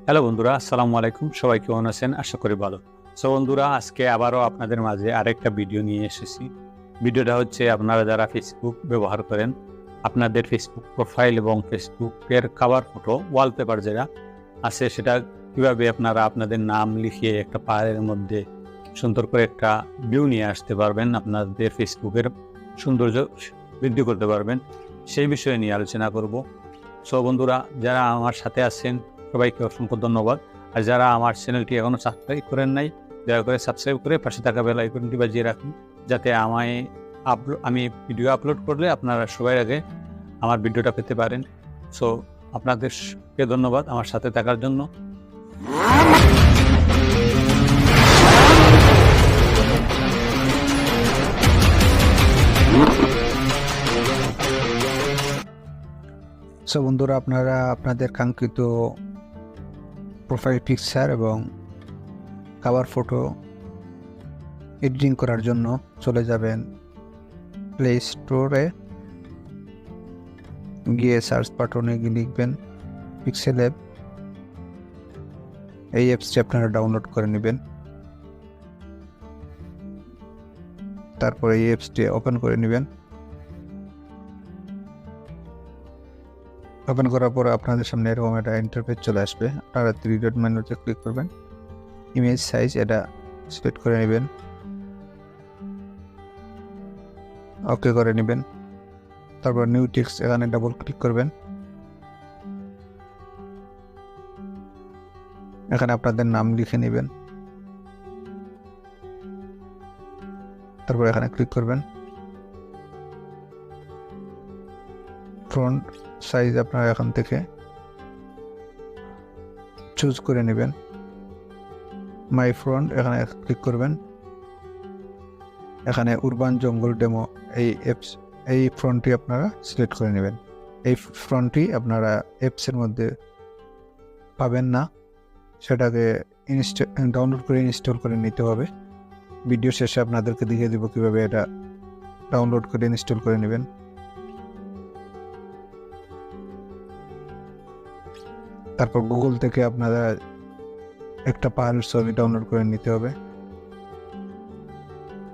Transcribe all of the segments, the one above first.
Hello বন্ধুরা, আসসালামু আলাইকুম। সবাই কেমন আছেন? আশা করি ভালো। সো বন্ধুরা, আজকে আবারও আপনাদের মাঝে আরেকটা ভিডিও নিয়ে এসেছি। ভিডিওটা হচ্ছে আপনারা যারা ফেসবুক ব্যবহার করেন, আপনাদের ফেসবুক প্রোফাইল এবং ফেসবুকের কভার ফটো ওয়ালপেপার যেটা আছে সেটা কীভাবে আপনারা আপনাদের নাম লিখিয়ে একটা পাহাড়ের মধ্যে সুন্দর করে একটা ভিউ নিয়ে আসতে পারবেন, আপনাদের ফেসবুকের সৌন্দর্য বৃদ্ধি করতে পারবেন, সেই বিষয়ে নিয়ে আলোচনা করব। সো বন্ধুরা, যারা আমার সাথে আছেন সবাইকে অসংখ্য ধন্যবাদ। আর যারা আমার চ্যানেলটি এখনও সাবস্ক্রাইব করেন নাই, দয়া করে সাবস্ক্রাইব করে পাশে থাকা বেল আইকনটি বাজিয়ে রাখুন, যাতে আমি ভিডিও আপলোড করলে আপনারা সবার আগে আমার ভিডিওটা পেতে পারেন। সো আপনাদেরকে ধন্যবাদ আমার সাথে থাকার জন্য। সো বন্ধুরা, আপনারা আপনাদের কাঙ্ক্ষিত প্রোফাইল পিকচার এবং কভার ফটো এডিটিং করার জন্য চলে যাবেন প্লে স্টোরে, গিয়ে সার্চ বাটনে গিয়ে লিখবেন PixelLab। এই অ্যাপসটি আপনারা ডাউনলোড করে নেবেন। তারপরে এই অ্যাপসটি ওপেন করে নেবেন। ওপেন করার পরে আপনাদের সামনে এরকম একটা ইন্টারফেস চলে আসবে। আপনারা 3 ডট মেনুতে ক্লিক করবেন, ইমেজ সাইজ এটা সিলেক্ট করে নেবেন, ওকে করে নেবেন। তারপর নিউ টেক্সট এখানে ডাবল ক্লিক করবেন। এখানে আপনাদের নাম লিখে নেবেন, তারপর এখানে ক্লিক করবেন। ফ্রন্ট সাইজ আপনারা এখান থেকে চুজ করে নেবেন। মাই ফ্রন্ট এখানে ক্লিক করবেন। এখানে উরবান জঙ্গল ডেমো এই ফ্রন্টটি আপনারা সিলেক্ট করে নেবেন। এই ফ্রন্টটি আপনারা অ্যাপসের মধ্যে পাবেন না, সেটাকে ডাউনলোড করে ইনস্টল করে নিতে হবে। ভিডিও শেষে আপনাদেরকে দেখিয়ে দেব কীভাবে এটা ডাউনলোড করে ইনস্টল করে নেবেন। তারপর গুগল থেকে আপনারা একটা পাহাড়ের ছবি ডাউনলোড করে নিতে হবে।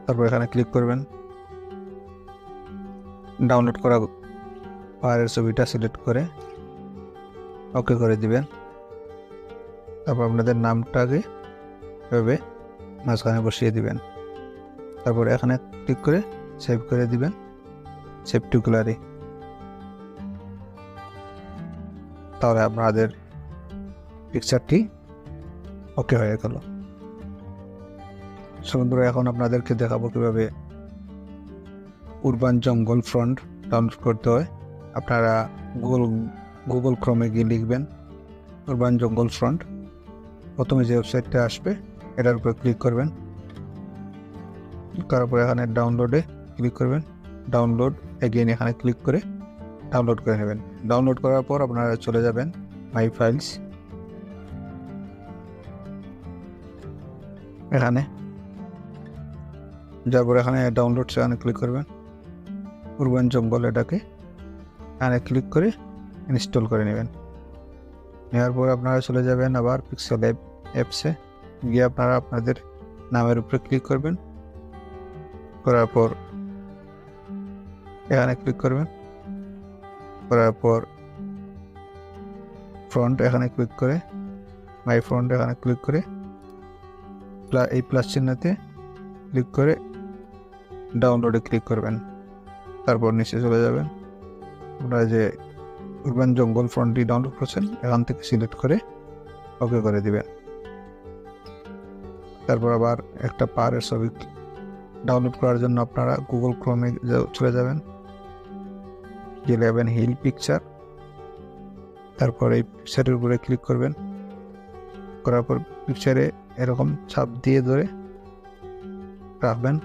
তারপর এখানে ক্লিক করবেন, ডাউনলোড করা পাহাড়ের ছবিটা সিলেক্ট করে ওকে করে দিবেন। তারপর আপনাদের নামটাকে এভাবে মাঝখানে বসিয়ে দিবেন। তারপর এখানে ক্লিক করে সেভ করে দিবেন, সেভ টু গ্যালারি। তাহলে আপনাদের পিকচারটি ওকে হয়ে গেল। বন্ধুরা, এখন আপনাদেরকে দেখাবো কিভাবে উরবান জঙ্গল ফ্রন্ট ডাউনলোড করতে হয়। আপনারা গুগল ক্রোমে গিয়ে লিখবেন উরবান জঙ্গল ফ্রন্ট। প্রথমে যে ওয়েবসাইটটা আসবে এটার উপরে ক্লিক করবেন, করার পরে এখানে ডাউনলোডে ক্লিক করবেন। ডাউনলোড এগেইন এখানে ক্লিক করে ডাউনলোড করে নেবেন। ডাউনলোড করার পর আপনারা চলে যাবেন মাই ফাইলস। এখানে যার পর এখানে ডাউনলোড সেখানে ক্লিক করবেন উরবান জঙ্গল, এটাকে এখানে ক্লিক করে ইনস্টল করে নেবেন। নেওয়ার পর আপনারা চলে যাবেন আবার PixelLab অ্যাপসে, গিয়ে আপনারা আপনাদের নামের উপরে ক্লিক করবেন। করার পর এখানে ক্লিক করবেন, করার পর ফ্রন্ট এখানে ক্লিক করে মাই ফ্রন্ট এখানে ক্লিক করে এই প্লাস চিহ্নতে ক্লিক করে ডাউনলোডে ক্লিক করবেন। তারপর নিচে চলে যাবেন, আপনারা যে উরবান জঙ্গল ফ্রন্টটি ডাউনলোড করছেন এখান থেকে সিলেক্ট করে ওকে করে দিবেন। তারপর আবার একটা পাহাড়ের ছবি ডাউনলোড করার জন্য আপনারা গুগল ক্রোমে চলে যাবেন, গিয়ে যাবেন হিল পিকচার। তারপর এই পিকচারের উপরে ক্লিক করবেন, করার পর পিকচারে এরকম ছাপ দিয়ে ধরে রাখবেন।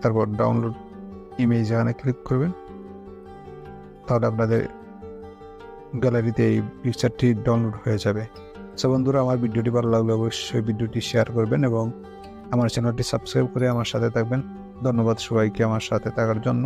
তারপর ডাউনলোড ইমেজ এখানে ক্লিক করবেন, তাহলে আপনাদের গ্যালারিতে এই পিকচারটি ডাউনলোড হয়ে যাবে। সো বন্ধুরা, আমার ভিডিওটি ভালো লাগলে অবশ্যই ভিডিওটি শেয়ার করবেন এবং আমার চ্যানেলটি সাবস্ক্রাইব করে আমার সাথে থাকবেন। ধন্যবাদ সবাইকে আমার সাথে থাকার জন্য।